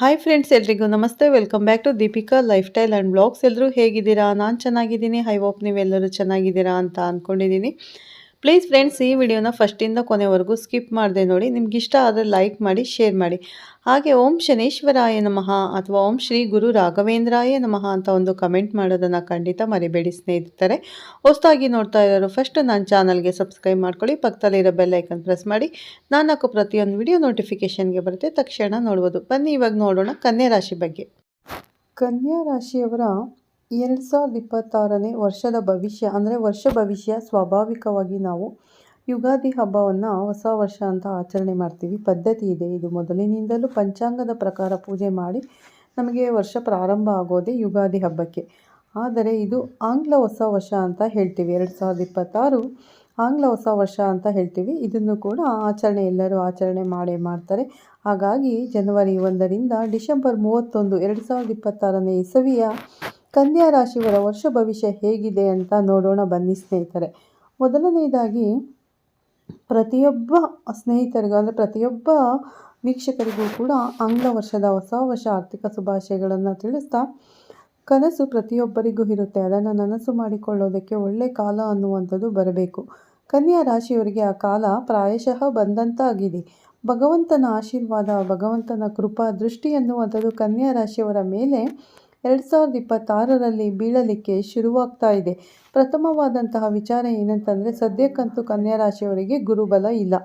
Hi friends, ಎಲ್ರಿಗೂ ನಮಸ್ತೆ. Welcome back to Deepika lifestyle and blogs. ಎಲ್ಲರೂ ಹೇಗಿದ್ದೀರಾ? ನಾನು ಚೆನ್ನಾಗಿದ್ದೀನಿ. ಐ ಹೋಪ್ ನೀವೆಲ್ಲರೂ ಚೆನ್ನಾಗಿದ್ದೀರಾ ಅಂತ ಅಂದ್ಕೊಂಡಿದ್ದೀನಿ. ಪ್ಲೀಸ್ ಫ್ರೆಂಡ್ಸ್, ಈ ವಿಡಿಯೋನ ಫಸ್ಟಿಂದ ಕೊನೆವರೆಗೂ ಸ್ಕಿಪ್ ಮಾಡದೆ ನೋಡಿ. ನಿಮ್ಗೆ ಇಷ್ಟ ಆದರೆ ಲೈಕ್ ಮಾಡಿ, ಶೇರ್ ಮಾಡಿ. ಹಾಗೆ ಓಂ ಶನೇಶ್ವರಾಯ ನಮಃ ಅಥವಾ ಓಂ ಶ್ರೀ ಗುರು ರಾಘವೇಂದ್ರಾಯ ನಮಃ ಅಂತ ಒಂದು ಕಮೆಂಟ್ ಮಾಡೋದನ್ನು ಖಂಡಿತ ಮರಿಬೇಡಿ ಸ್ನೇಹಿತರೆ. ಹೊಸದಾಗಿ ನೋಡ್ತಾ ಇರೋರು ಫಸ್ಟ್ ನನ್ನ ಚಾನಲ್ಗೆ ಸಬ್ಸ್ಕ್ರೈಬ್ ಮಾಡ್ಕೊಳ್ಳಿ. ಪಕ್ಕದಲ್ಲಿರೋ ಬೆಲ್ ಐಕನ್ ಪ್ರೆಸ್ ಮಾಡಿ. ನಾನು ಹಾಕೋ ಪ್ರತಿಯೊಂದು ವಿಡಿಯೋ ನೋಟಿಫಿಕೇಷನ್ಗೆ ಬರುತ್ತೆ, ತಕ್ಷಣ ನೋಡ್ಬೋದು. ಬನ್ನಿ ಇವಾಗ ನೋಡೋಣ ಕನ್ಯಾ ರಾಶಿ ಬಗ್ಗೆ. ಕನ್ಯಾ ರಾಶಿಯವರ 2026ನೇ ವರ್ಷದ ಭವಿಷ್ಯ ಅಂದರೆ ವರ್ಷ ಭವಿಷ್ಯ. ಸ್ವಾಭಾವಿಕವಾಗಿ ನಾವು ಯುಗಾದಿ ಹಬ್ಬವನ್ನು ಹೊಸ ವರ್ಷ ಅಂತ ಆಚರಣೆ ಮಾಡ್ತೀವಿ, ಪದ್ಧತಿ ಇದೆ. ಇದು ಮೊದಲಿನಿಂದಲೂ ಪಂಚಾಂಗದ ಪ್ರಕಾರ ಪೂಜೆ ಮಾಡಿ ನಮಗೆ ವರ್ಷ ಪ್ರಾರಂಭ ಆಗೋದೇ ಯುಗಾದಿ ಹಬ್ಬಕ್ಕೆ. ಆದರೆ ಇದು ಆಂಗ್ಲ ಹೊಸ ವರ್ಷ ಅಂತ ಹೇಳ್ತೀವಿ. 2026 ಆಂಗ್ಲ ಹೊಸ ವರ್ಷ ಅಂತ ಹೇಳ್ತೀವಿ. ಇದನ್ನು ಕೂಡ ಎಲ್ಲರೂ ಆಚರಣೆ ಮಾಡ್ತಾರೆ. ಹಾಗಾಗಿ ಜನವರಿ 1ರಿಂದ ಡಿಸೆಂಬರ್ 31, 2026ನೇ ಇಸವಿಯ ಕನ್ಯಾ ರಾಶಿಯವರ ವರ್ಷ ಭವಿಷ್ಯ ಹೇಗಿದೆ ಅಂತ ನೋಡೋಣ ಬನ್ನಿ ಸ್ನೇಹಿತರೆ. ಮೊದಲನೇದಾಗಿ ಪ್ರತಿಯೊಬ್ಬ ಸ್ನೇಹಿತರಿಗೂ ಅಂದರೆ ಪ್ರತಿಯೊಬ್ಬ ವೀಕ್ಷಕರಿಗೂ ಕೂಡ ಆಂಗ್ಲ ವರ್ಷದ ಹೊಸ ವರ್ಷ ಆರ್ಥಿಕ ಶುಭಾಶಯಗಳನ್ನು ತಿಳಿಸ್ತಾ, ಕನಸು ಪ್ರತಿಯೊಬ್ಬರಿಗೂ ಇರುತ್ತೆ. ಅದನ್ನು ನನಸು ಮಾಡಿಕೊಳ್ಳೋದಕ್ಕೆ ಒಳ್ಳೆ ಕಾಲ ಅನ್ನುವಂಥದ್ದು ಬರಬೇಕು. ಕನ್ಯಾ ರಾಶಿಯವರಿಗೆ ಆ ಕಾಲ ಪ್ರಾಯಶಃ ಬಂದಂತಾಗಿದೆ. ಭಗವಂತನ ಆಶೀರ್ವಾದ, ಭಗವಂತನ ಕೃಪಾ ದೃಷ್ಟಿ ಅನ್ನುವಂಥದ್ದು ಕನ್ಯಾ ರಾಶಿಯವರ ಮೇಲೆ 2026ರಲ್ಲಿ ಬೀಳಲಿಕ್ಕೆ ಶುರುವಾಗ್ತಾ ಇದೆ. ಪ್ರಥಮವಾದಂತಹ ವಿಚಾರ ಏನಂತಂದರೆ, ಸದ್ಯಕ್ಕಂತೂ ಕನ್ಯಾ ರಾಶಿಯವರಿಗೆ ಗುರುಬಲ ಇಲ್ಲ.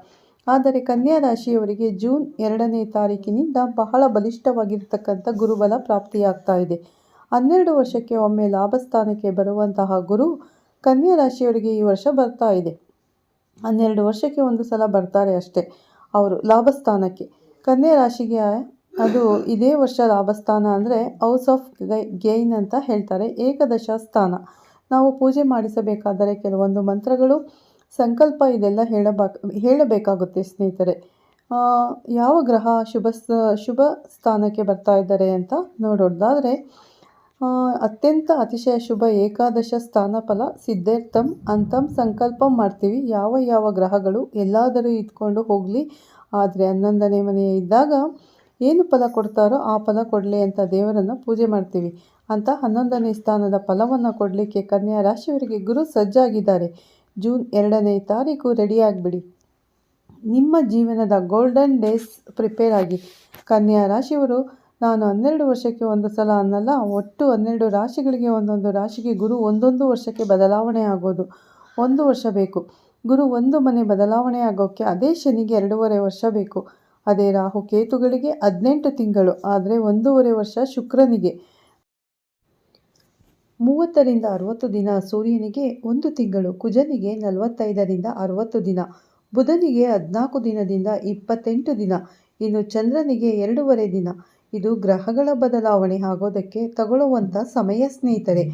ಆದರೆ ಕನ್ಯಾ ರಾಶಿಯವರಿಗೆ ಜೂನ್ 2ನೇ ತಾರೀಕಿನಿಂದ ಬಹಳ ಬಲಿಷ್ಠವಾಗಿರ್ತಕ್ಕಂಥ ಗುರುಬಲ ಪ್ರಾಪ್ತಿಯಾಗ್ತಾ ಇದೆ. 12 ವರ್ಷಕ್ಕೆ ಒಮ್ಮೆ ಲಾಭಸ್ಥಾನಕ್ಕೆ ಬರುವಂತಹ ಗುರು ಕನ್ಯಾ ರಾಶಿಯವರಿಗೆ ಈ ವರ್ಷ ಬರ್ತಾ ಇದೆ. 12 ವರ್ಷಕ್ಕೆ ಒಂದು ಸಲ ಬರ್ತಾರೆ ಅಷ್ಟೇ ಅವರು ಲಾಭಸ್ಥಾನಕ್ಕೆ. ಕನ್ಯಾ ರಾಶಿಗೆ ಅದು ಇದೇ ವರ್ಷ ಲಾಭಸ್ಥಾನ ಅಂದರೆ ಹೌಸ್ ಆಫ್ ಗೈನ್ ಅಂತ ಹೇಳ್ತಾರೆ, ಏಕದಶ ಸ್ಥಾನ. ನಾವು ಪೂಜೆ ಮಾಡಿಸಬೇಕಾದರೆ ಕೆಲವೊಂದು ಮಂತ್ರಗಳು, ಸಂಕಲ್ಪ ಇದೆಲ್ಲ ಹೇಳಬೇಕಾಗುತ್ತೆ ಸ್ನೇಹಿತರೆ. ಯಾವ ಗ್ರಹ ಶುಭ ಸ್ಥಾನಕ್ಕೆ ಬರ್ತಾ ಇದ್ದಾರೆ ಅಂತ ನೋಡೋದಾದರೆ, ಅತ್ಯಂತ ಅತಿಶಯ ಶುಭ ಏಕಾದಶ ಸ್ಥಾನ ಫಲ ಸಿದ್ಧಾರ್ಥಂ ಅಂತಂ ಸಂಕಲ್ಪ ಮಾಡ್ತೀವಿ. ಯಾವ ಗ್ರಹಗಳು ಎಲ್ಲಾದರೂ ಇದ್ಕೊಂಡು ಹೋಗಲಿ, ಆದರೆ 11ನೇ ಮನೆ ಇದ್ದಾಗ ಏನು ಫಲ ಕೊಡ್ತಾರೋ ಆ ಫಲ ಕೊಡಲಿ ಅಂತ ದೇವರನ್ನು ಪೂಜೆ ಮಾಡ್ತೀವಿ. ಅಂತ 11ನೇ ಸ್ಥಾನದ ಫಲವನ್ನು ಕೊಡಲಿಕ್ಕೆ ಕನ್ಯಾ ರಾಶಿಯವರಿಗೆ ಗುರು ಸಜ್ಜಾಗಿದ್ದಾರೆ. ಜೂನ್ 2ನೇ ತಾರೀಕು ರೆಡಿಯಾಗಿಬಿಡಿ. ನಿಮ್ಮ ಜೀವನದ ಗೋಲ್ಡನ್ ಡೇಸ್ ಪ್ರಿಪೇರ್ ಆಗಿ. ಕನ್ಯಾ ರಾಶಿಯವರು, ನಾನು 12 ವರ್ಷಕ್ಕೆ ಒಂದು ಸಲ ಅನ್ನಲ್ಲ, ಒಟ್ಟು 12 ರಾಶಿಗಳಿಗೆ ಒಂದೊಂದು ರಾಶಿಗೆ ಗುರು ಒಂದೊಂದು ವರ್ಷಕ್ಕೆ ಬದಲಾವಣೆ ಆಗೋದು 1 ವರ್ಷ ಬೇಕು. ಗುರು ಒಂದು ಮನೆ ಬದಲಾವಣೆ ಆಗೋಕ್ಕೆ ಅದೇ ಶನಿಗೆ 2.5 ವರ್ಷ ಬೇಕು. ಅದೇ ರಾಹು ಕೇತುಗಳಿಗೆ 18 ತಿಂಗಳು, ಆದರೆ 1.5 ವರ್ಷ ಶುಕ್ರನಿಗೆ. 30ರಿಂದ 60 ದಿನ ಸೂರ್ಯನಿಗೆ 1 ತಿಂಗಳು, ಕುಜನಿಗೆ 45ರಿಂದ 60 ದಿನ, ಬುಧನಿಗೆ 14 ದಿನದಿಂದ 28 ದಿನ, ಇನ್ನು ಚಂದ್ರನಿಗೆ 2.5 ದಿನ. ಇದು ಗ್ರಹಗಳ ಬದಲಾವಣೆ ಆಗೋದಕ್ಕೆ ತಗೊಳ್ಳುವಂಥ ಸಮಯ ಸ್ನೇಹಿತರೆ.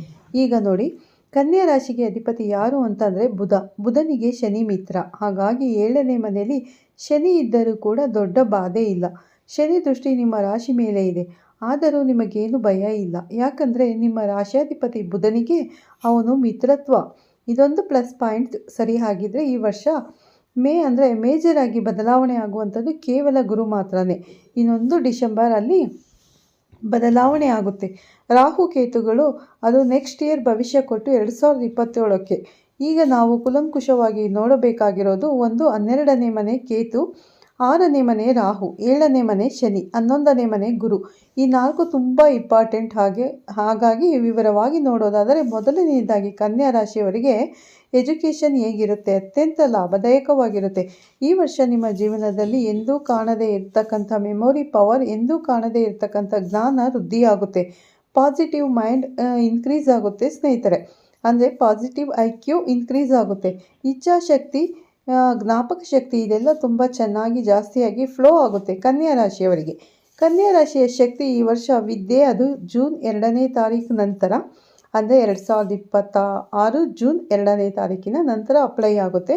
ಈಗ ನೋಡಿ, ಕನ್ಯಾ ರಾಶಿಗೆ ಅಧಿಪತಿ ಯಾರು ಅಂತಂದರೆ ಬುಧನಿಗೆ ಶನಿ ಮಿತ್ರ. ಹಾಗಾಗಿ 7ನೇ ಮನೆಯಲ್ಲಿ ಶನಿ ಇದ್ದರೂ ಕೂಡ ದೊಡ್ಡ ಬಾಧೆ ಇಲ್ಲ. ಶನಿ ದೃಷ್ಟಿ ನಿಮ್ಮ ರಾಶಿ ಮೇಲೆ ಇದೆ, ಆದರೂ ನಿಮಗೇನು ಭಯ ಇಲ್ಲ. ಯಾಕಂದರೆ ನಿಮ್ಮ ರಾಶಿಯಾಧಿಪತಿ ಬುಧನಿಗೆ ಅವನು ಮಿತ್ರತ್ವ. ಇದೊಂದು ಪ್ಲಸ್ ಪಾಯಿಂಟ್ ಸರಿ. ಹಾಗಿದ್ರೆ ಈ ವರ್ಷ ಮೇಜರ್ ಆಗಿ ಬದಲಾವಣೆ ಆಗುವಂಥದ್ದು ಕೇವಲ ಗುರು ಮಾತ್ರನೇ. ಇನ್ನೊಂದು ಡಿಸೆಂಬರ್ ಅಲ್ಲಿ ಬದಲಾವಣೆ ಆಗುತ್ತೆ. ರಾಹು ಕೇತುಗಳು ಅದು ನೆಕ್ಸ್ಟ್ ಇಯರ್ ಭವಿಷ್ಯ ಕೊಟ್ಟು 2027ಕ್ಕೆ. ಈಗ ನಾವು ಕುಲಂಕುಷವಾಗಿ ನೋಡಬೇಕಾಗಿರೋದು, ಒಂದು 12ನೇ ಮನೆ ಕೇತು, 6ನೇ ಮನೆ ರಾಹು, 7ನೇ ಮನೆ ಶನಿ, 11ನೇ ಮನೆ ಗುರು. ಈ 4 ತುಂಬ ಇಂಪಾರ್ಟೆಂಟ್. ಹಾಗಾಗಿ ವಿವರವಾಗಿ ನೋಡೋದಾದರೆ, ಮೊದಲನೆಯದಾಗಿ ಕನ್ಯಾ ರಾಶಿಯವರಿಗೆ ಎಜುಕೇಷನ್ ಹೇಗಿರುತ್ತೆ? ಅತ್ಯಂತ ಲಾಭದಾಯಕವಾಗಿರುತ್ತೆ. ಈ ವರ್ಷ ನಿಮ್ಮ ಜೀವನದಲ್ಲಿ ಎಂದೂ ಕಾಣದೇ ಇರತಕ್ಕಂಥ ಮೆಮೊರಿ ಪವರ್, ಎಂದೂ ಕಾಣದೇ ಇರತಕ್ಕಂಥ ಜ್ಞಾನ ವೃದ್ಧಿಯಾಗುತ್ತೆ. ಪಾಸಿಟಿವ್ ಮೈಂಡ್ ಇನ್ಕ್ರೀಸ್ ಆಗುತ್ತೆ ಸ್ನೇಹಿತರೆ. ಅಂದರೆ ಪಾಸಿಟಿವ್ IQ ಇನ್ಕ್ರೀಸ್ ಆಗುತ್ತೆ. ಇಚ್ಛಾಶಕ್ತಿ, ಜ್ಞಾಪಕ ಶಕ್ತಿ ಇದೆಲ್ಲ ತುಂಬ ಚೆನ್ನಾಗಿ ಜಾಸ್ತಿಯಾಗಿ ಫ್ಲೋ ಆಗುತ್ತೆ ಕನ್ಯಾ ರಾಶಿಯವರಿಗೆ. ಕನ್ಯಾ ರಾಶಿಯ ಶಕ್ತಿ ಈ ವರ್ಷ ವಿದ್ಯೆ, ಅದು ಜೂನ್ 2ನೇ ತಾರೀಕು ನಂತರ, ಅಂದರೆ 2026 ಜೂನ್ 2ನೇ ತಾರೀಕಿನ ನಂತರ ಅಪ್ಲೈ ಆಗುತ್ತೆ.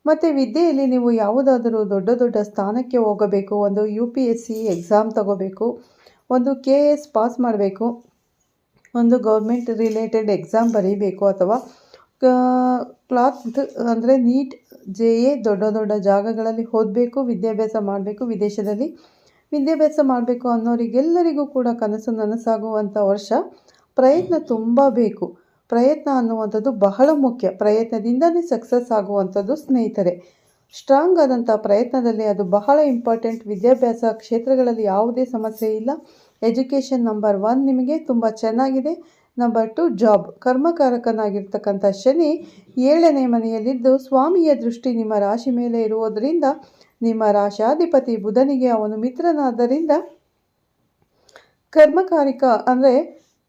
ಮತ್ತು ವಿದ್ಯೆಯಲ್ಲಿ ನೀವು ಯಾವುದಾದರೂ ದೊಡ್ಡ ಸ್ಥಾನಕ್ಕೆ ಹೋಗಬೇಕು, ಒಂದು UPSC ಎಕ್ಸಾಮ್ ತಗೋಬೇಕು, ಒಂದು KS ಪಾಸ್ ಮಾಡಬೇಕು, ಒಂದು ಗೌರ್ಮೆಂಟ್ ರಿಲೇಟೆಡ್ ಎಕ್ಸಾಮ್ ಬರೀಬೇಕು, ಅಥವಾ ಕ್ಲಾತ್ ಅಂದರೆ ನೀಟ್ JA ದೊಡ್ಡ ಜಾಗಗಳಲ್ಲಿ ಓದಬೇಕು, ವಿದ್ಯಾಭ್ಯಾಸ ಮಾಡಬೇಕು ವಿದೇಶದಲ್ಲಿ. ವಿದ್ಯಾಭ್ಯಾಸ ಮಾಡಬೇಕು ಅನ್ನೋರಿಗೆಲ್ಲರಿಗೂ ಕೂಡ ಕನಸು ನನಸಾಗುವಂಥ ವರ್ಷ. ಪ್ರಯತ್ನ ತುಂಬ ಬೇಕು. ಪ್ರಯತ್ನ ಅನ್ನುವಂಥದ್ದು ಬಹಳ ಮುಖ್ಯ. ಪ್ರಯತ್ನದಿಂದಲೇ ಸಕ್ಸಸ್ ಆಗುವಂಥದ್ದು ಸ್ನೇಹಿತರೆ. ಸ್ಟ್ರಾಂಗ್ ಆದಂಥ ಪ್ರಯತ್ನದಲ್ಲಿ ಅದು ಬಹಳ ಇಂಪಾರ್ಟೆಂಟ್. ವಿದ್ಯಾಭ್ಯಾಸ ಕ್ಷೇತ್ರಗಳಲ್ಲಿ ಯಾವುದೇ ಸಮಸ್ಯೆ ಇಲ್ಲ. ಎಜುಕೇಷನ್ ನಂಬರ್ 1 ನಿಮಗೆ ತುಂಬ ಚೆನ್ನಾಗಿದೆ. Number 2 job. ಕರ್ಮಕಾರಕನಾಗಿರ್ತಕ್ಕಂಥ ಶನಿ 7ನೇ ಮನೆಯಲ್ಲಿದ್ದು ಸ್ವಾಮಿಯ ದೃಷ್ಟಿ ನಿಮ್ಮ ರಾಶಿ ಮೇಲೆ ಇರುವುದರಿಂದ ನಿಮ್ಮ ರಾಶಾಧಿಪತಿ ಬುಧನಿಗೆ ಅವನು ಮಿತ್ರನಾದ್ದರಿಂದ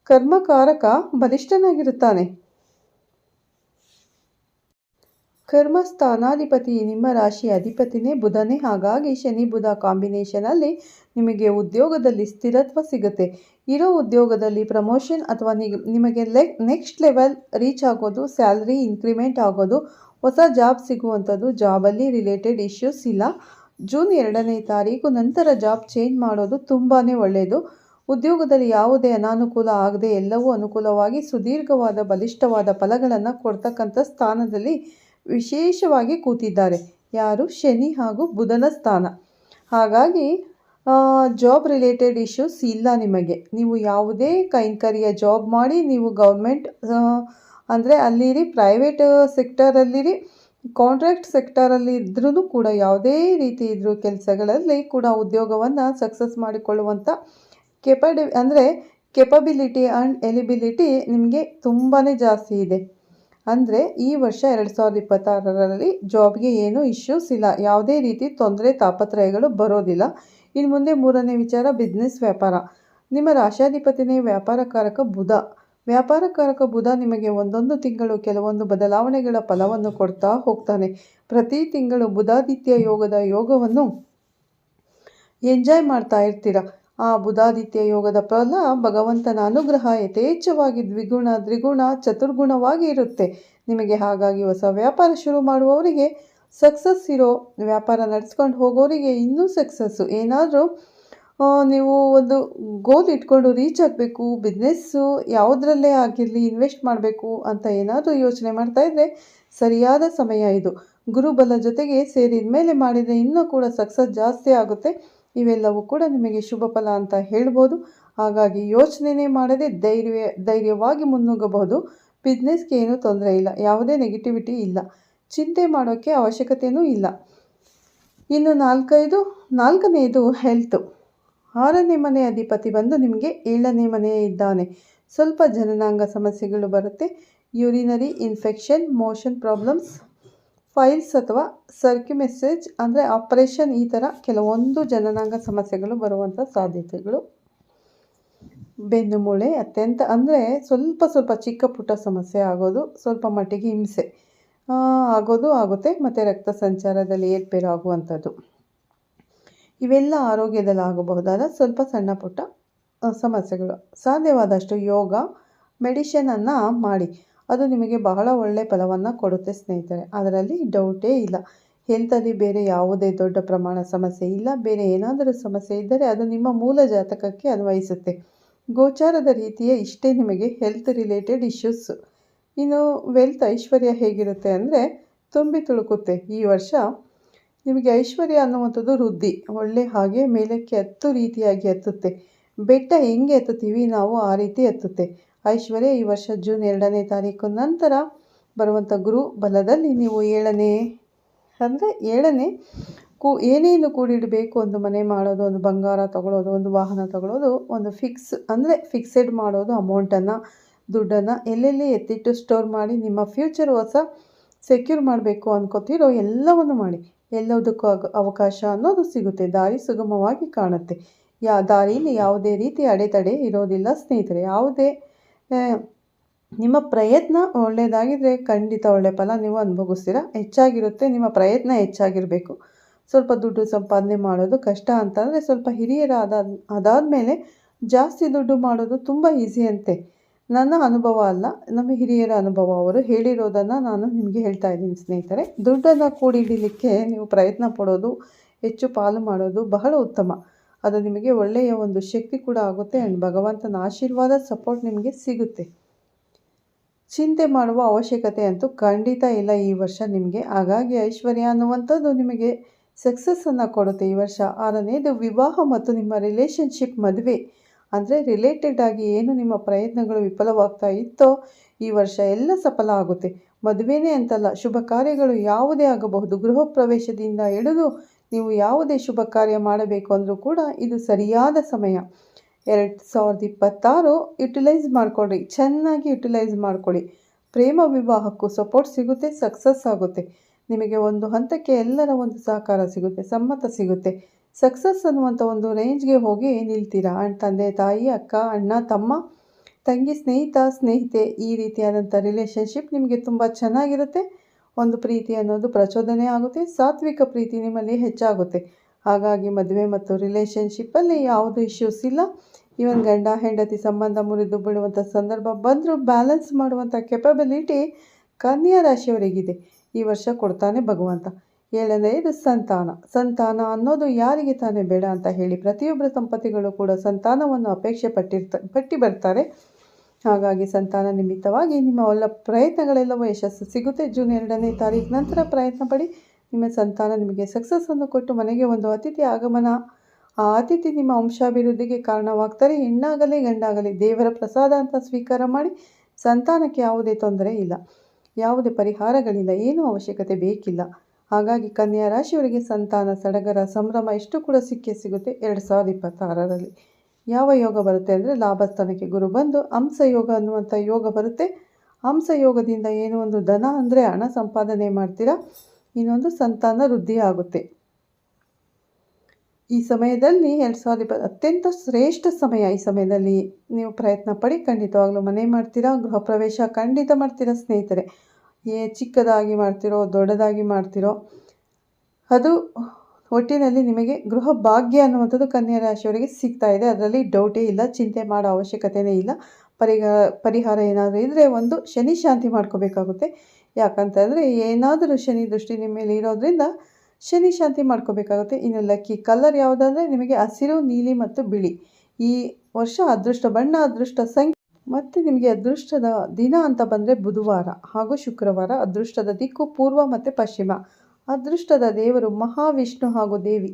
ಕರ್ಮಕಾರಕ ಬಲಿಷ್ಠನಾಗಿರುತ್ತಾನೆ. ಕರ್ಮಸ್ಥಾನಾಧಿಪತಿ ನಿಮ್ಮ ರಾಶಿ ಅಧಿಪತಿನೇ ಬುಧನೇ. ಹಾಗಾಗಿ ಶನಿ ಬುಧ ಕಾಂಬಿನೇಷನಲ್ಲಿ ನಿಮಗೆ ಉದ್ಯೋಗದಲ್ಲಿ ಸ್ಥಿರತ್ವ ಸಿಗುತ್ತೆ. ಇರೋ ಉದ್ಯೋಗದಲ್ಲಿ ಪ್ರಮೋಷನ್ ಅಥವಾ ನಿಮಗೆ ನೆಕ್ಸ್ಟ್ ಲೆವೆಲ್ ರೀಚ್ ಆಗೋದು, ಸ್ಯಾಲ್ರಿ ಇನ್ಕ್ರಿಮೆಂಟ್ ಆಗೋದು, ಹೊಸ ಜಾಬ್ ಸಿಗುವಂಥದ್ದು, ಜಾಬಲ್ಲಿ ರಿಲೇಟೆಡ್ ಇಶ್ಯೂಸ್ ಇಲ್ಲ. ಜೂನ್ 2ನೇ ತಾರೀಕು ನಂತರ ಜಾಬ್ ಚೇಂಜ್ ಮಾಡೋದು ತುಂಬಾ ಒಳ್ಳೆಯದು. ಉದ್ಯೋಗದಲ್ಲಿ ಯಾವುದೇ ಅನಾನುಕೂಲ ಆಗದೆ ಎಲ್ಲವೂ ಅನುಕೂಲವಾಗಿ ಸುದೀರ್ಘವಾದ ಬಲಿಷ್ಠವಾದ ಫಲಗಳನ್ನು ಕೊಡ್ತಕ್ಕಂಥ ಸ್ಥಾನದಲ್ಲಿ ವಿಶೇಷವಾಗಿ ಕೂತಿದ್ದಾರೆ. ಯಾರು? ಶನಿ ಹಾಗೂ ಬುಧನ ಸ್ಥಾನ. ಹಾಗಾಗಿ ಜಾಬ್ ರಿಲೇಟೆಡ್ ಇಶ್ಯೂಸ್ ಇಲ್ಲ ನಿಮಗೆ. ನೀವು ಯಾವುದೇ ಕೈಂಕರ್ಯ ಜಾಬ್ ಮಾಡಿ, ನೀವು ಗೌರ್ಮೆಂಟ್ ಅಂದರೆ ಅಲ್ಲಿರಿ, ಪ್ರೈವೇಟ್ ಸೆಕ್ಟರಲ್ಲಿರಿ, ಕಾಂಟ್ರಾಕ್ಟ್ ಸೆಕ್ಟರಲ್ಲಿ ಇದ್ರೂ ಕೂಡ ಯಾವುದೇ ರೀತಿ ಇದ್ರೂ ಕೆಲಸಗಳಲ್ಲಿ ಕೂಡ ಉದ್ಯೋಗವನ್ನು ಸಕ್ಸಸ್ ಮಾಡಿಕೊಳ್ಳುವಂಥ ಕೆಪಬಿಲಿಟಿ ಆ್ಯಂಡ್ ಎಲಿಬಿಲಿಟಿ ನಿಮಗೆ ತುಂಬಾ ಜಾಸ್ತಿ ಇದೆ. ಅಂದರೆ ಈ ವರ್ಷ 2026ರಲ್ಲಿ ಜಾಬ್ಗೆ ಏನೂ ಇಶ್ಯೂಸ್ ಇಲ್ಲ. ಯಾವುದೇ ರೀತಿ ತೊಂದರೆ ತಾಪತ್ರಯಗಳು ಬರೋದಿಲ್ಲ. ಇನ್ನು ಮುಂದೆ 3ನೇ ವಿಚಾರ ಬಿಸ್ನೆಸ್, ವ್ಯಾಪಾರ. ನಿಮ್ಮ ರಾಶಾಧಿಪತಿನೇ ವ್ಯಾಪಾರಕಾರಕ ಬುಧ. ವ್ಯಾಪಾರಕಾರಕ ಬುಧ ನಿಮಗೆ ಒಂದೊಂದು ತಿಂಗಳು ಕೆಲವೊಂದು ಬದಲಾವಣೆಗಳ ಫಲವನ್ನು ಕೊಡ್ತಾ ಹೋಗ್ತಾನೆ. ಪ್ರತಿ ತಿಂಗಳು ಬುಧಾದಿತ್ಯ ಯೋಗವನ್ನು ಎಂಜಾಯ್ ಮಾಡ್ತಾ ಇರ್ತೀರ. ಆ ಬುಧಾದಿತ್ಯ ಯೋಗದ ಫಲ ಭಗವಂತನ ಅನುಗ್ರಹ ಯಥೇಚ್ಛವಾಗಿ ದ್ವಿಗುಣ ಚತುರ್ಗುಣವಾಗಿ ಇರುತ್ತೆ ನಿಮಗೆ. ಹಾಗಾಗಿ ಹೊಸ ವ್ಯಾಪಾರ ಶುರು ಮಾಡುವವರಿಗೆ ಸಕ್ಸಸ್, ಇರೋ ವ್ಯಾಪಾರ ನಡೆಸ್ಕೊಂಡು ಹೋಗೋರಿಗೆ ಇನ್ನೂ ಸಕ್ಸಸ್ಸು. ಏನಾದರೂ ನೀವು ಒಂದು ಗೋಲ್ ಇಟ್ಕೊಂಡು ರೀಚ್ ಆಗಬೇಕು, ಬಿಸ್ನೆಸ್ಸು ಯಾವುದರಲ್ಲೇ ಆಗಿರಲಿ ಇನ್ವೆಸ್ಟ್ ಮಾಡಬೇಕು ಅಂತ ಏನಾದರೂ ಯೋಚನೆ ಮಾಡ್ತಾಯಿದ್ರೆ ಸರಿಯಾದ ಸಮಯ ಇದು. ಗುರುಬಲ ಜೊತೆಗೆ ಸೇರಿದ ಮೇಲೆ ಮಾಡಿದರೆ ಇನ್ನೂ ಕೂಡ ಸಕ್ಸಸ್ ಜಾಸ್ತಿ ಆಗುತ್ತೆ. ಇವೆಲ್ಲವೂ ಕೂಡ ನಿಮಗೆ ಶುಭ ಫಲ ಅಂತ ಹೇಳ್ಬೋದು. ಹಾಗಾಗಿ ಯೋಚನೆ ಮಾಡದೆ ಧೈರ್ಯವಾಗಿ ಮುನ್ನುಗ್ಗಬಹುದು. ಬಿಸ್ನೆಸ್ಗೆ ಏನೂ ತೊಂದರೆ ಇಲ್ಲ, ಯಾವುದೇ ನೆಗೆಟಿವಿಟಿ ಇಲ್ಲ, ಚಿಂತೆ ಮಾಡೋಕ್ಕೆ ಅವಶ್ಯಕತೆಯೂ ಇಲ್ಲ. ಇನ್ನು 4ನೇದು ಹೆಲ್ತು. 6ನೇ ಮನೆ ಅಧಿಪತಿ ಬಂದು ನಿಮಗೆ 7ನೇ ಮನೆ ಇದ್ದಾನೆ. ಸ್ವಲ್ಪ ಜನನಾಂಗ ಸಮಸ್ಯೆಗಳು ಬರುತ್ತೆ. Urinary infection, motion problems, files ಅಥವಾ ಸರ್ಕ್ಯುಮೆಸೇಜ್ ಅಂದರೆ ಆಪರೇಷನ್, ಈ ಥರ ಕೆಲವೊಂದು ಜನನಾಂಗ ಸಮಸ್ಯೆಗಳು ಬರುವಂಥ ಸಾಧ್ಯತೆಗಳು. ಬೆನ್ನು ಮೂಳೆ ಅತ್ಯಂತ ಅಂದರೆ ಸ್ವಲ್ಪ ಚಿಕ್ಕ ಪುಟ್ಟ ಸಮಸ್ಯೆ ಆಗೋದು, ಸ್ವಲ್ಪ ಮಟ್ಟಿಗೆ ಹಿಂಸೆ ಆಗುತ್ತೆ. ಮತ್ತು ರಕ್ತ ಸಂಚಾರದಲ್ಲಿ ಏರ್ಪೇರು ಆಗುವಂಥದ್ದು, ಇವೆಲ್ಲ ಆರೋಗ್ಯದಲ್ಲಿ ಆಗಬಹುದಾದ ಸ್ವಲ್ಪ ಸಣ್ಣ ಪುಟ್ಟ ಸಮಸ್ಯೆಗಳು. ಸಾಧ್ಯವಾದಷ್ಟು ಯೋಗ, ಮೆಡಿಷನನ್ನು ಮಾಡಿ, ಅದು ನಿಮಗೆ ಬಹಳ ಒಳ್ಳೆಯ ಫಲವನ್ನು ಕೊಡುತ್ತೆ ಸ್ನೇಹಿತರೆ. ಅದರಲ್ಲಿ ಡೌಟೇ ಇಲ್ಲ. ಹೆಲ್ತಲ್ಲಿ ಬೇರೆ ಯಾವುದೇ ದೊಡ್ಡ ಪ್ರಮಾಣ ಸಮಸ್ಯೆ ಇಲ್ಲ. ಬೇರೆ ಏನಾದರೂ ಸಮಸ್ಯೆ ಇದ್ದರೆ ಅದು ನಿಮ್ಮ ಮೂಲ ಜಾತಕಕ್ಕೆ ಅನ್ವಯಿಸುತ್ತೆ. ಗೋಚಾರದ ರೀತಿಯ ಇಷ್ಟೇ ನಿಮಗೆ ಹೆಲ್ತ್ ರಿಲೇಟೆಡ್ ಇಶ್ಯೂಸ್. ಇನ್ನು ವೆಲ್ತ್, ಐಶ್ವರ್ಯ ಹೇಗಿರುತ್ತೆ ಅಂದರೆ ತುಂಬಿ ತುಳುಕುತ್ತೆ. ಈ ವರ್ಷ ನಿಮಗೆ ಐಶ್ವರ್ಯ ಅನ್ನುವಂಥದ್ದು ವೃದ್ಧಿ, ಒಳ್ಳೆ ಹಾಗೆ ಮೇಲಕ್ಕೆ ರೀತಿಯಾಗಿ ಹತ್ತುತ್ತೆ. ಬೆಟ್ಟ ಹೆಂಗೆ ಹತ್ತುತ್ತೀವಿ ನಾವು ಆ ರೀತಿ ಹತ್ತುತ್ತೆ ಐಶ್ವರ್ಯ. ಈ ವರ್ಷ ಜೂನ್ 2ನೇ ತಾರೀಕು ನಂತರ ಬರುವಂಥ ಗುರು ಬಲದಲ್ಲಿ ನೀವು 7ನೇ ಏನೇನು ಕೂಡಿಡಬೇಕು, ಒಂದು ಮನೆ ಮಾಡೋದು, ಒಂದು ಬಂಗಾರ ತಗೊಳ್ಳೋದು, ಒಂದು ವಾಹನ ತಗೊಳ್ಳೋದು, ಒಂದು ಫಿಕ್ಸೆಡ್ ಮಾಡೋದು, ಅಮೌಂಟನ್ನು, ದುಡ್ಡನ್ನು ಎಲ್ಲೆಲ್ಲಿ ಎತ್ತಿಟ್ಟು ಸ್ಟೋರ್ ಮಾಡಿ ನಿಮ್ಮ ಫ್ಯೂಚರ್ ಹೊಸ ಸೆಕ್ಯೂರ್ ಮಾಡಬೇಕು ಅಂದ್ಕೋತಿರೋ ಎಲ್ಲವನ್ನು ಮಾಡಿ. ಎಲ್ಲದಕ್ಕೂ ಅವಕಾಶ ಅನ್ನೋದು ಸಿಗುತ್ತೆ. ದಾರಿ ಸುಗಮವಾಗಿ ಕಾಣುತ್ತೆ. ದಾರಿಯಲ್ಲಿ ಯಾವುದೇ ರೀತಿ ಅಡೆತಡೆ ಇರೋದಿಲ್ಲ ಸ್ನೇಹಿತರೆ. ಯಾವುದೇ ನಿಮ್ಮ ಪ್ರಯತ್ನ ಒಳ್ಳೆಯದಾಗಿದ್ದರೆ ಖಂಡಿತ ಒಳ್ಳೆಯ ಫಲ ನೀವು ಅನುಭವಿಸ್ತೀರ. ಹೆಚ್ಚಾಗಿರುತ್ತೆ, ನಿಮ್ಮ ಪ್ರಯತ್ನ ಹೆಚ್ಚಾಗಿರಬೇಕು. ಸ್ವಲ್ಪ ದುಡ್ಡು ಸಂಪಾದನೆ ಮಾಡೋದು ಕಷ್ಟ ಅಂತಂದರೆ ಸ್ವಲ್ಪ ಅದಾದಮೇಲೆ ಜಾಸ್ತಿ ದುಡ್ಡು ಮಾಡೋದು ತುಂಬ ಈಸಿ ಅಂತೆ. ನನ್ನ ಅನುಭವ ಅಲ್ಲ, ನಮ್ಮ ಹಿರಿಯರ ಅನುಭವ. ಅವರು ಹೇಳಿರೋದನ್ನು ನಾನು ನಿಮಗೆ ಹೇಳ್ತಾ ಇದ್ದೀನಿ ಸ್ನೇಹಿತರೆ. ದುಡ್ಡನ್ನು ಕೂಡಿಡಲಿಕ್ಕೆ ನೀವು ಪ್ರಯತ್ನ ಪಡೋದು, ಹೆಚ್ಚು ಪಾಲು ಮಾಡೋದು ಬಹಳ ಉತ್ತಮ. ಅದು ನಿಮಗೆ ಒಳ್ಳೆಯ ಒಂದು ಶಕ್ತಿ ಕೂಡ ಆಗುತ್ತೆ. ಆ್ಯಂಡ್ ಭಗವಂತನ ಆಶೀರ್ವಾದ, ಸಪೋರ್ಟ್ ನಿಮಗೆ ಸಿಗುತ್ತೆ. ಚಿಂತೆ ಮಾಡುವ ಅವಶ್ಯಕತೆ ಅಂತೂ ಖಂಡಿತ ಇಲ್ಲ ಈ ವರ್ಷ ನಿಮಗೆ. ಹಾಗಾಗಿ ಐಶ್ವರ್ಯ ಅನ್ನುವಂಥದ್ದು ನಿಮಗೆ ಸಕ್ಸಸ್ಸನ್ನು ಕೊಡುತ್ತೆ ಈ ವರ್ಷ. 6ನೇದು ವಿವಾಹ ಮತ್ತು ನಿಮ್ಮ ರಿಲೇಷನ್ಶಿಪ್ ಮದುವೆ ಅಂದರೆ ರಿಲೇಟೆಡ್ ಆಗಿ ಏನು ನಿಮ್ಮ ಪ್ರಯತ್ನಗಳು ವಿಫಲವಾಗ್ತಾ ಇತ್ತೋ ಈ ವರ್ಷ ಎಲ್ಲ ಸಫಲ ಆಗುತ್ತೆ. ಮದುವೆನೇ ಅಂತಲ್ಲ, ಶುಭ ಕಾರ್ಯಗಳು ಯಾವುದೇ ಆಗಬಹುದು. ಗೃಹ ಪ್ರವೇಶದಿಂದ ಹಿಡಿದು ನೀವು ಯಾವುದೇ ಶುಭ ಕಾರ್ಯ ಮಾಡಬೇಕು ಅಂದರೂ ಕೂಡ ಇದು ಸರಿಯಾದ ಸಮಯ. 2026 ಯುಟಿಲೈಸ್ ಮಾಡಿಕೊಳ್ಳಿ, ಚೆನ್ನಾಗಿ ಯುಟಿಲೈಸ್ ಮಾಡ್ಕೊಳ್ಳಿ. ಪ್ರೇಮ ವಿವಾಹಕ್ಕೂ ಸಪೋರ್ಟ್ ಸಿಗುತ್ತೆ, ಸಕ್ಸಸ್ ಆಗುತ್ತೆ. ನಿಮಗೆ ಒಂದು ಹಂತಕ್ಕೆ ಎಲ್ಲರ ಒಂದು ಸಹಕಾರ ಸಿಗುತ್ತೆ, ಸಮ್ಮತ ಸಿಗುತ್ತೆ. ಸಕ್ಸಸ್ ಅನ್ನುವಂಥ ಒಂದು ರೇಂಜ್ಗೆ ಹೋಗಿ ನಿಲ್ತೀರಾ. ತಂದೆ ತಾಯಿ, ಅಕ್ಕ, ಅಣ್ಣ, ತಮ್ಮ, ತಂಗಿ, ಸ್ನೇಹಿತೆ ಈ ರೀತಿಯಾದಂಥ ರಿಲೇಷನ್ಶಿಪ್ ನಿಮಗೆ ತುಂಬ ಚೆನ್ನಾಗಿರುತ್ತೆ. ಒಂದು ಪ್ರೀತಿ ಅನ್ನೋದು ಪ್ರಚೋದನೆ ಆಗುತ್ತೆ, ಸಾತ್ವಿಕ ಪ್ರೀತಿ ನಿಮ್ಮಲ್ಲಿ ಹೆಚ್ಚಾಗುತ್ತೆ. ಹಾಗಾಗಿ ಮದುವೆ ಮತ್ತು ರಿಲೇಷನ್ಶಿಪ್ಪಲ್ಲಿ ಯಾವುದೇ ಇಶ್ಯೂಸ್ ಇಲ್ಲ. ಇವನ್ ಗಂಡ ಹೆಂಡತಿ ಸಂಬಂಧ ಮುರಿದು ಬೀಳುವಂಥ ಸಂದರ್ಭ ಬಂದರೂ ಬ್ಯಾಲೆನ್ಸ್ ಮಾಡುವಂಥ ಕೆಪಬಿಲಿಟಿ ಕನ್ಯಾ ರಾಶಿಯವರಿಗಿದೆ. ಈ ವರ್ಷ ಕೊಡ್ತಾನೆ ಭಗವಂತ. 7ನೇದು ಸಂತಾನ ಅನ್ನೋದು ಯಾರಿಗೆ ತಾನೇ ಬೇಡ ಅಂತ ಹೇಳಿ. ಪ್ರತಿಯೊಬ್ಬರ ದಂಪತಿಗಳು ಕೂಡ ಸಂತಾನವನ್ನು ಅಪೇಕ್ಷೆ ಪಟ್ಟಿ ಬರ್ತಾರೆ. ಹಾಗಾಗಿ ಸಂತಾನ ನಿಮಿತ್ತವಾಗಿ ನಿಮ್ಮ ಎಲ್ಲ ಪ್ರಯತ್ನಗಳೆಲ್ಲವೂ ಯಶಸ್ಸು ಸಿಗುತ್ತೆ. ಜೂನ್ 2ನೇ ತಾರೀಕು ನಂತರ ಪ್ರಯತ್ನ ಪಡಿ. ನಿಮ್ಮ ಸಂತಾನ ನಿಮಗೆ ಸಕ್ಸಸ್ಸನ್ನು ಕೊಟ್ಟು ಮನೆಗೆ ಒಂದು ಅತಿಥಿ ಆಗಮನ. ಆ ಅತಿಥಿ ನಿಮ್ಮ ವಂಶಾಭಿವೃದ್ಧಿಗೆ ಕಾರಣವಾಗ್ತಾರೆ. ಹೆಣ್ಣಾಗಲಿ ಗಂಡಾಗಲಿ ದೇವರ ಪ್ರಸಾದ ಅಂತ ಸ್ವೀಕಾರ ಮಾಡಿ. ಸಂತಾನಕ್ಕೆ ಯಾವುದೇ ತೊಂದರೆ ಇಲ್ಲ, ಯಾವುದೇ ಪರಿಹಾರಗಳಿಲ್ಲ, ಏನೂ ಅವಶ್ಯಕತೆ ಬೇಕಿಲ್ಲ. ಹಾಗಾಗಿ ಕನ್ಯಾ ರಾಶಿಯವರಿಗೆ ಸಂತಾನ ಸಡಗರ ಸಂಭ್ರಮ ಇಷ್ಟು ಕೂಡ ಸಿಗುತ್ತೆ. 2026ರಲ್ಲಿ ಯಾವ ಯೋಗ ಬರುತ್ತೆ ಅಂದರೆ ಲಾಭಸ್ಥಾನಕ್ಕೆ ಗುರು ಬಂದು ಹಂಸ ಯೋಗ ಅನ್ನುವಂಥ ಯೋಗ ಬರುತ್ತೆ. ಹಂಸ ಯೋಗದಿಂದ ಏನೋ ಒಂದು ಧನ ಅಂದರೆ ಹಣ ಸಂಪಾದನೆ ಮಾಡ್ತೀರಾ, ಇನ್ನೊಂದು ಸಂತಾನ ವೃದ್ಧಿ ಆಗುತ್ತೆ. ಈ ಸಮಯದಲ್ಲಿ 2020 ಅತ್ಯಂತ ಶ್ರೇಷ್ಠ ಸಮಯ. ಈ ಸಮಯದಲ್ಲಿ ನೀವು ಪ್ರಯತ್ನ ಪಡಿ, ಖಂಡಿತವಾಗ್ಲೂ ಮನೆ ಮಾಡ್ತೀರಾ, ಗೃಹ ಪ್ರವೇಶ ಖಂಡಿತ ಮಾಡ್ತೀರಾ ಸ್ನೇಹಿತರೆ. ಚಿಕ್ಕದಾಗಿ ಮಾಡ್ತಿರೋ ದೊಡ್ಡದಾಗಿ ಮಾಡ್ತಿರೋ ಅದು ಒಟ್ಟಿನಲ್ಲಿ ನಿಮಗೆ ಗೃಹ ಭಾಗ್ಯ ಅನ್ನುವಂಥದ್ದು ಕನ್ಯಾ ರಾಶಿಯವರಿಗೆ ಸಿಗ್ತಾ ಇದೆ. ಅದರಲ್ಲಿ ಡೌಟೇ ಇಲ್ಲ, ಚಿಂತೆ ಮಾಡೋ ಅವಶ್ಯಕತೆಯೇ ಇಲ್ಲ. ಪರಿಹಾರ ಏನಾದರೂ ಇದ್ದರೆ ಒಂದು ಶನಿ ಶಾಂತಿ ಮಾಡ್ಕೋಬೇಕಾಗುತ್ತೆ. ಯಾಕಂತಂದರೆ ಏನಾದರೂ ಶನಿ ದೃಷ್ಟಿ ನಿಮ್ಮ ಮೇಲೆ ಇರೋದ್ರಿಂದ ಶನಿ ಶಾಂತಿ ಮಾಡ್ಕೋಬೇಕಾಗುತ್ತೆ. ಇನ್ನು ಲಕ್ಕಿ ಕಲರ್ ಯಾವುದಂದರೆ ನಿಮಗೆ ಹಸಿರು, ನೀಲಿ ಮತ್ತು ಬಿಳಿ. ಈ ವರ್ಷ ಅದೃಷ್ಟ ಬಣ್ಣ, ಅದೃಷ್ಟ ಸಂಖ್ಯೆ ಮತ್ತು ನಿಮಗೆ ಅದೃಷ್ಟದ ದಿನ ಅಂತ ಬಂದರೆ ಬುಧವಾರ ಹಾಗೂ ಶುಕ್ರವಾರ. ಅದೃಷ್ಟದ ದಿಕ್ಕು ಪೂರ್ವ ಮತ್ತು ಪಶ್ಚಿಮ. ಅದೃಷ್ಟದ ದೇವರು ಮಹಾವಿಷ್ಣು ಹಾಗೂ ದೇವಿ.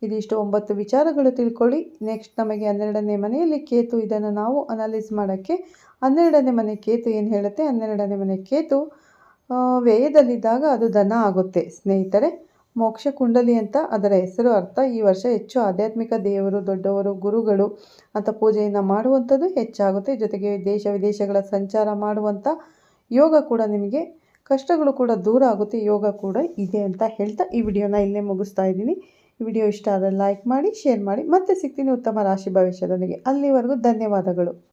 ಇದಿಷ್ಟು 9 ವಿಚಾರಗಳು ತಿಳ್ಕೊಳ್ಳಿ. ನೆಕ್ಸ್ಟ್ ನಮಗೆ 12ನೇ ಮನೆಯಲ್ಲಿ ಕೇತು. ಇದನ್ನು ನಾವು ಅನಲೈಸ್ ಮಾಡೋಕ್ಕೆ 12ನೇ ಮನೆ ಕೇತು ಏನು ಹೇಳುತ್ತೆ. 12ನೇ ಮನೆ ಕೇತು ವ್ಯಯದಲ್ಲಿದ್ದಾಗ ಅದು ಧನ ಆಗುತ್ತೆ ಸ್ನೇಹಿತರೆ. ಮೋಕ್ಷ ಕುಂಡಲಿ ಅಂತ ಅದರ ಹೆಸರು ಅರ್ಥ. ಈ ವರ್ಷ ಹೆಚ್ಚು ಆಧ್ಯಾತ್ಮಿಕ ದೇವರು, ದೊಡ್ಡವರು, ಗುರುಗಳು ಅಂತ ಪೂಜೆಯನ್ನು ಮಾಡುವಂಥದ್ದು ಹೆಚ್ಚಾಗುತ್ತೆ. ಜೊತೆಗೆ ದೇಶ ವಿದೇಶಗಳ ಸಂಚಾರ ಮಾಡುವಂಥ ಯೋಗ ಕೂಡ ನಿಮಗೆ, ಕಷ್ಟಗಳು ಕೂಡ ದೂರ ಆಗುತ್ತೆ, ಯೋಗ ಕೂಡ ಇದೆ ಅಂತ ಹೇಳ್ತಾ ಈ ವಿಡಿಯೋನ ಇಲ್ಲೇ ಮುಗಿಸ್ತಾ ಇದ್ದೀನಿ. ಈ ವಿಡಿಯೋ ಇಷ್ಟ ಆದರೆ ಲೈಕ್ ಮಾಡಿ, ಶೇರ್ ಮಾಡಿ. ಮತ್ತೆ ಸಿಗ್ತೀನಿ ಉತ್ತಮ ರಾಶಿ ಭವಿಷ್ಯದೊಂದಿಗೆ. ಅಲ್ಲಿವರೆಗೂ ಧನ್ಯವಾದಗಳು.